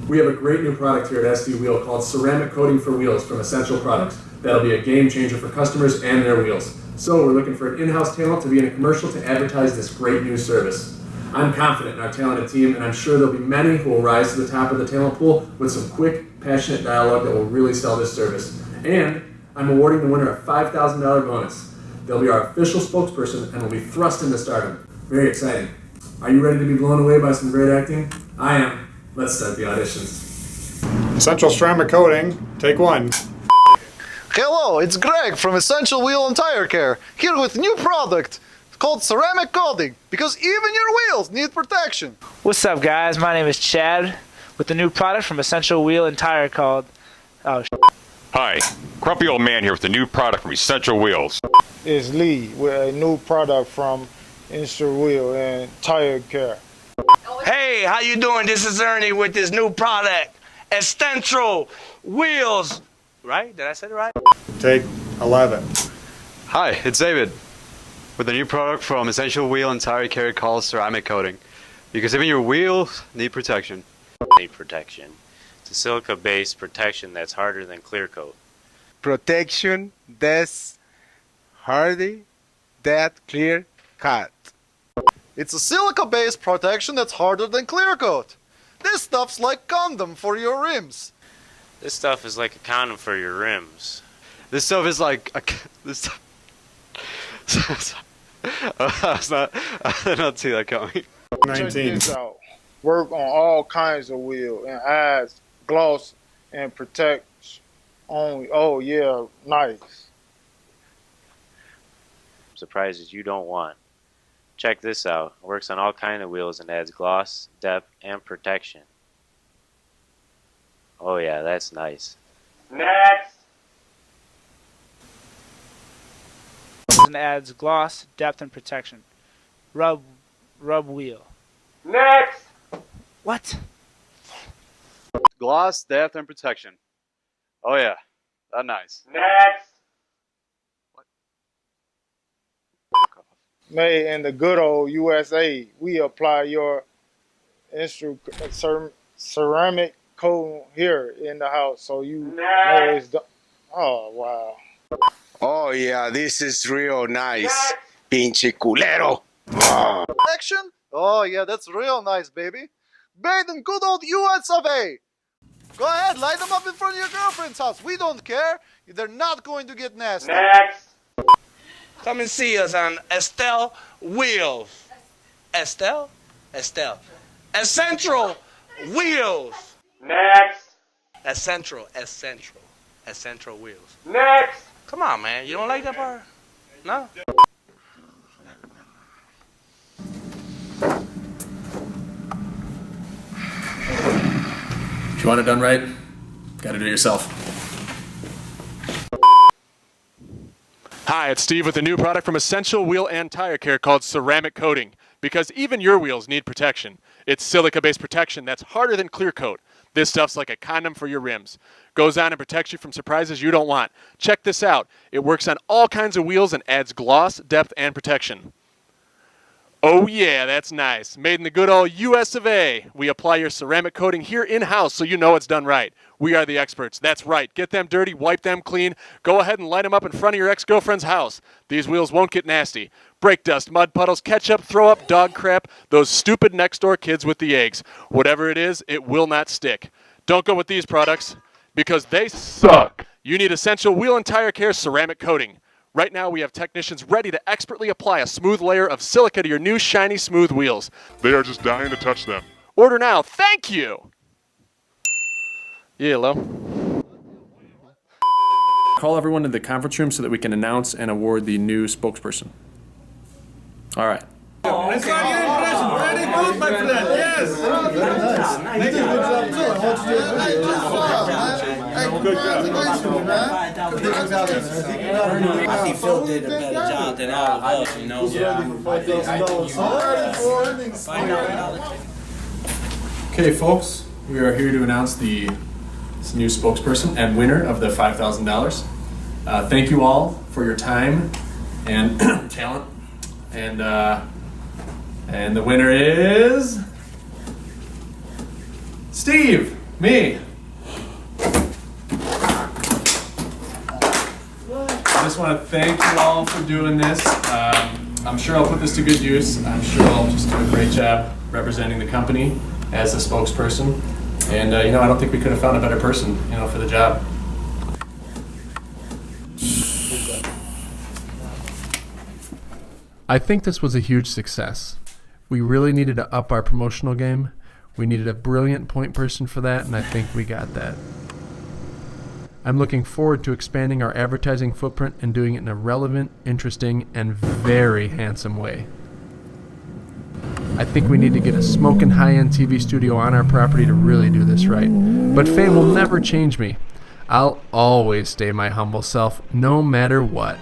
We have a great new product here at SD Wheel called Ceramic Coating for Wheels from Essential Products. That'll be a game changer for customers and their wheels. So we're looking for an in-house talent to be in a commercial to advertise this great new service. I'm confident in our talented team, and I'm sure there'll be many who will rise to the top of the talent pool with some quick, passionate dialogue that will really sell this service. And I'm awarding the winner a $5,000 bonus. They'll be our official spokesperson and will be thrust into stardom. Very exciting. Are you ready to be blown away by some great acting? I am. Let's start the auditions. Essential Ceramic Coating, take one. Hello, it's Greg from Essential Wheel and Tire Care, here with new product called Ceramic Coating, because even your wheels need protection. What's up, guys? My name is Chad with the new product from Essential Wheel and Tire called... Hi, Grumpy Old Man here with the new product from Essential Wheels. It's Lee with a new product from Essential Wheel and Tire Care. Hey, how you doing? This is Ernie with this new product, Essential Wheels. Right? Did I say it right? Take 11. Hi, it's David with a new product from Essential Wheel and Tire Care called Ceramic Coating, because even your wheels need protection. Need protection. It's a silica-based protection that's harder than clear coat. Protection that's harder than clear coat. It's a silica-based protection that's harder than clear coat. This stuff's like condom for your rims. This stuff is like a condom for your rims. This stuff is like I did not see that coming. 19. Check this out. Work on all kinds of wheel and adds gloss and protects only. Oh yeah, nice. Surprises you don't want. Check this out. It works on all kinds of wheels and adds gloss, depth, and protection. Oh yeah, that's nice. Next. and adds gloss, depth, and protection. Rub wheel. Next. What? Gloss, depth, and protection. Oh yeah, that's nice. Next. Made in the good old USA, we apply your ceramic coating here in the house, so you know it's done. Oh wow! Oh yeah, this is real nice. Pinche culero. Oh. Action? Oh yeah, that's real nice, baby. Made in good old US of A. Go ahead, light them up in front of your girlfriend's house. We don't care. They're not going to get nasty. Next. Come and see us on Estelle Wheels. Estelle? Essential Wheels. Next. Essential Wheels. Next. Come on, man. You don't like that part? No? If you want it done right, gotta do it yourself. Hi, it's Steve with a new product from Essential Wheel and Tire Care called Ceramic Coating, because even your wheels need protection. It's silica-based protection that's harder than clear coat. This stuff's like a condom for your rims. Goes on and protects you from surprises you don't want. Check this out. It works on all kinds of wheels and adds gloss, depth, and protection. Oh yeah, that's nice. Made in the good old US of A. We apply your ceramic coating here in-house so you know it's done right. We are the experts. That's right. Get them dirty, wipe them clean. Go ahead and light them up in front of your ex-girlfriend's house. These wheels won't get nasty. Brake dust, mud puddles, ketchup, throw up, dog crap, those stupid next-door kids with the eggs. Whatever it is, it will not stick. Don't go with these products because they suck. You need Essential Wheel and Tire Care Ceramic Coating. Right now, we have technicians ready to expertly apply a smooth layer of silica to your new shiny smooth wheels. They are just dying to touch them. Order now. Thank you. Yeah, hello. Call everyone to the conference room so that we can announce and award the new spokesperson. All right. I saw your impression. Very good, my friend. Yes. Nice. I think Phil did a better job than all of us, you know. Okay, folks, we are here to announce the new spokesperson and winner of the $5,000. Thank you all for your time and talent. And the winner is Steve. Me. I just want to thank you all for doing this. I'm sure I'll put this to good use. I'm sure I'll just do a great job representing the company as a spokesperson. And I don't think we could have found a better person, for the job. I think this was a huge success. We really needed to up our promotional game. We needed a brilliant point person for that, and I think we got that. I'm looking forward to expanding our advertising footprint and doing it in a relevant, interesting, and very handsome way. I think we need to get a smoking high-end TV studio on our property to really do this right. But fame will never change me. I'll always stay my humble self, no matter what.